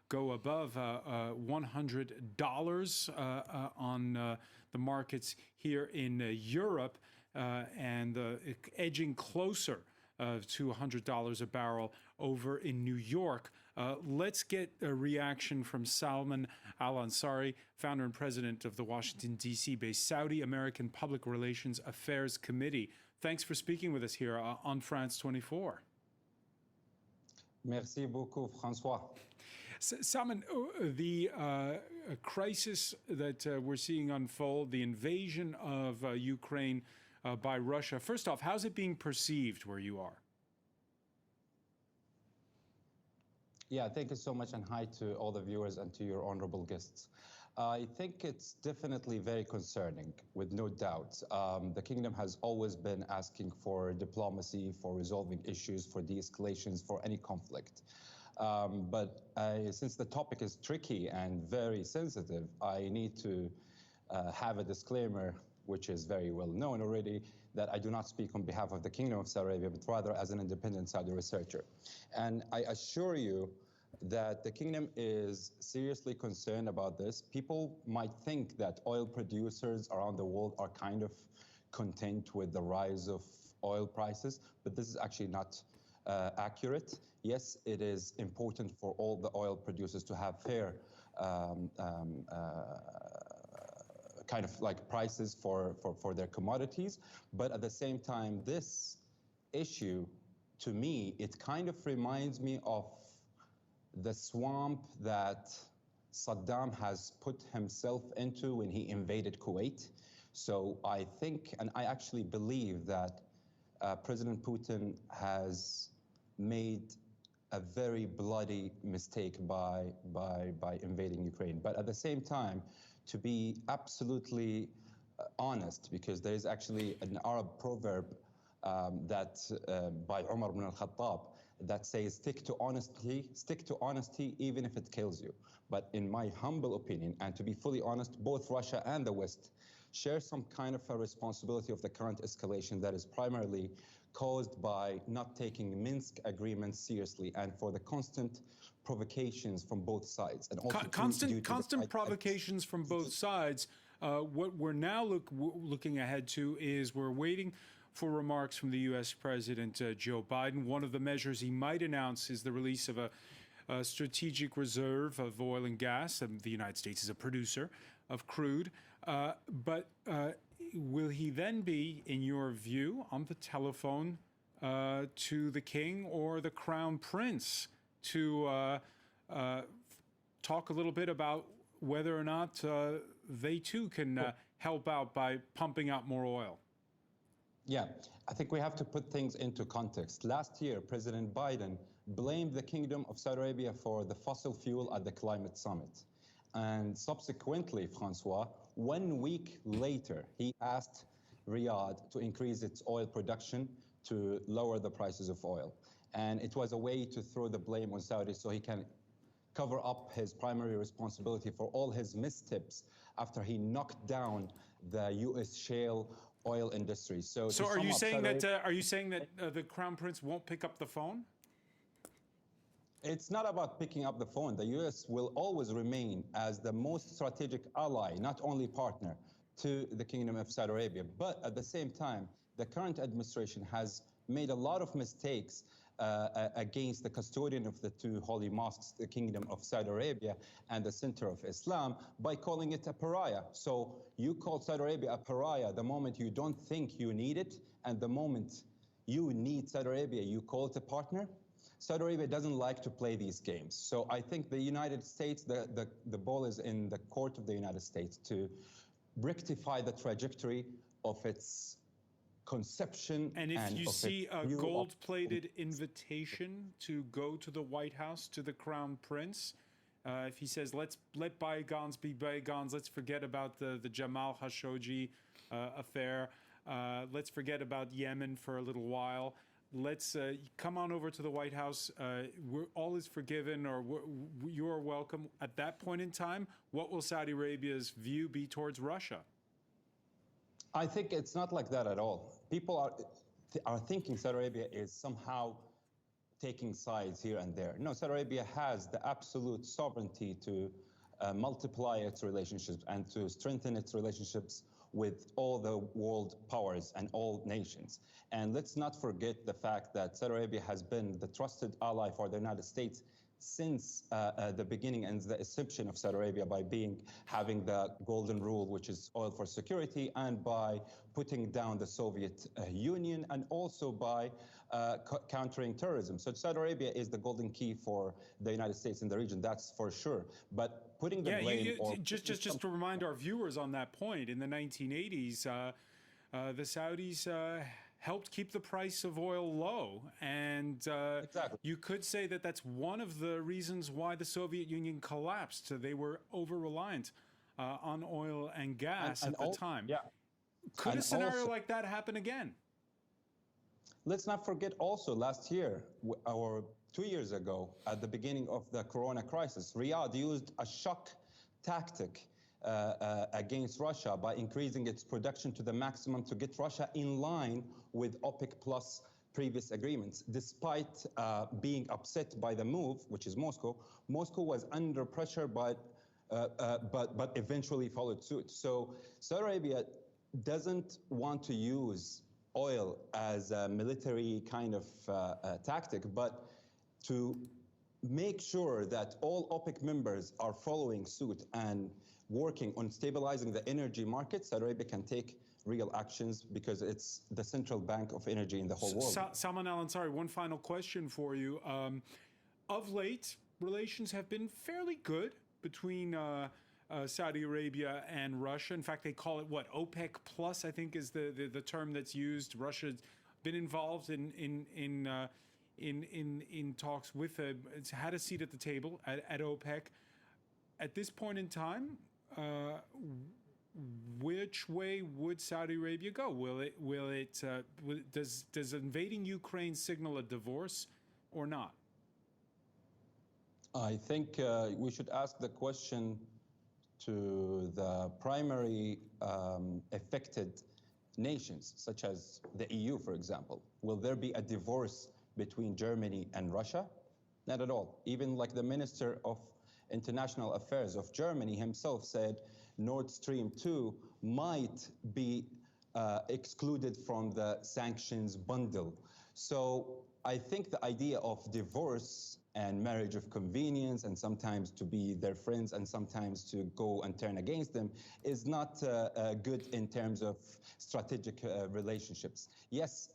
go above $100 on the markets here in Europe and edging closer to $100 a barrel over in New York. Let's get a reaction from Salman Alansari, founder and president of the Washington, D.C. based Saudi American Public Relations Affairs Committee. Thanks for speaking with us here on France 24. Merci beaucoup, Francois. Salman, the crisis that we're seeing unfold, the invasion of Ukraine by Russia. First off, how's it being perceived where you are? Yeah, thank you so much, and hi to all the viewers and to your honorable guests. I think it's definitely very concerning, with no doubt. The kingdom has always been asking for diplomacy, for resolving issues, for de-escalations, for any conflict. But since the topic is tricky and very sensitive, I need to have a disclaimer, which is very well known already, that I do not speak on behalf of the Kingdom of Saudi Arabia, but rather as an independent Saudi researcher. And I assure you that the kingdom is seriously concerned about this. People might think that oil producers around the world are kind of content with the rise of oil prices, but this is actually not accurate. Yes, it is important for all the oil producers to have fair kind of like prices for their commodities. But at the same time, this issue, to me, it kind of reminds me of the swamp that Saddam has put himself into when he invaded Kuwait. So I think, and I actually believe that President Putin has made a very bloody mistake by invading Ukraine. But at the same time, to be absolutely honest, because there is actually an Arab proverb by Umar ibn al-Khattab that says, stick to honesty even if it kills you. But in my humble opinion, and to be fully honest, both Russia and the West share some kind of a responsibility of the current escalation that is primarily caused by not taking Minsk agreements seriously and for the constant provocations from both sides. And also constant provocations from both sides. What we're now looking ahead to is we're waiting for remarks from the U.S. President Joe Biden. One of the measures he might announce is the release of a strategic reserve of oil and gas. The United States is a producer of crude. But will he then be, in your view, on the telephone to the king or the crown prince to talk a little bit about whether or not they too can help out by pumping out more oil? Yeah, I think we have to put things into context. Last year, President Biden blamed the Kingdom of Saudi Arabia for the fossil fuel at the climate summit. And subsequently, Francois, 1 week later, he asked Riyadh to increase its oil production to lower the prices of oil. And it was a way to throw the blame on Saudi so he can cover up his primary responsibility for all his missteps after he knocked down the U.S. shale oil industry. So are you saying that the Crown Prince won't pick up the phone? It's not about picking up the phone. The U.S. will always remain as the most strategic ally, not only partner, to the Kingdom of Saudi Arabia. But at the same time, the current administration has made a lot of mistakes against the custodian of the two holy mosques, the Kingdom of Saudi Arabia and the center of Islam, by calling it a pariah. So you call Saudi Arabia a pariah the moment you don't think you need it, and the moment you need Saudi Arabia, you call it a partner. Saudi Arabia doesn't like to play these games. So I think the United States, the ball is in the court of the United States to rectify the trajectory of its conception. And if you see a gold-plated invitation to go to the White House, to the Crown Prince, if he says, let bygones be bygones, let's forget about the Jamal Khashoggi affair, let's forget about Yemen for a little while, let's come on over to the White House, all is forgiven, or you are welcome. At that point in time, what will Saudi Arabia's view be towards Russia? I think it's not like that at all. People are thinking Saudi Arabia is somehow taking sides here and there. No, Saudi Arabia has the absolute sovereignty to multiply its relationships and to strengthen its relationships with all the world powers and all nations. And let's not forget the fact that Saudi Arabia has been the trusted ally for the United States since the beginning and the inception of Saudi Arabia by having the golden rule, which is oil for security, and by putting down the Soviet Union, and also by countering terrorism. So Saudi Arabia is the golden key for the United States in the region, that's for sure. But putting the blame just to remind our viewers on that point, in the 1980s, the Saudis helped keep the price of oil low, and exactly. You could say that that's one of the reasons why the Soviet Union collapsed. They were over-reliant on oil and gas at the time. Yeah. Could and a scenario also, like that happen again? Let's not forget also last year, or 2 years ago, at the beginning of the Corona crisis, Riyadh used a shock tactic against Russia by increasing its production to the maximum to get Russia in line with OPEC plus previous agreements. Despite being upset by the move, which is Moscow, Moscow was under pressure, but eventually followed suit. So Saudi Arabia doesn't want to use oil as a military kind of tactic, but to make sure that all OPEC members are following suit and working on stabilizing the energy market, Saudi Arabia can take real actions because it's the central bank of energy in the whole world. Salman Alansari, one final question for you. Of late, relations have been fairly good between Saudi Arabia and Russia. In fact, they call it what, OPEC plus, I think is the term that's used. Russia's been involved in talks with it's had a seat at the table at OPEC. At this point in time, which way would Saudi Arabia go? Does invading Ukraine signal a divorce or not? I think we should ask the question to the primary affected nations, such as the EU, for example. Will there be a divorce between Germany and Russia? Not at all. Even like the Minister of International Affairs of Germany himself said Nord Stream 2 might be excluded from the sanctions bundle. So I think the idea of divorce and marriage of convenience, and sometimes to be their friends and sometimes to go and turn against them, is not good in terms of strategic relationships. Yes,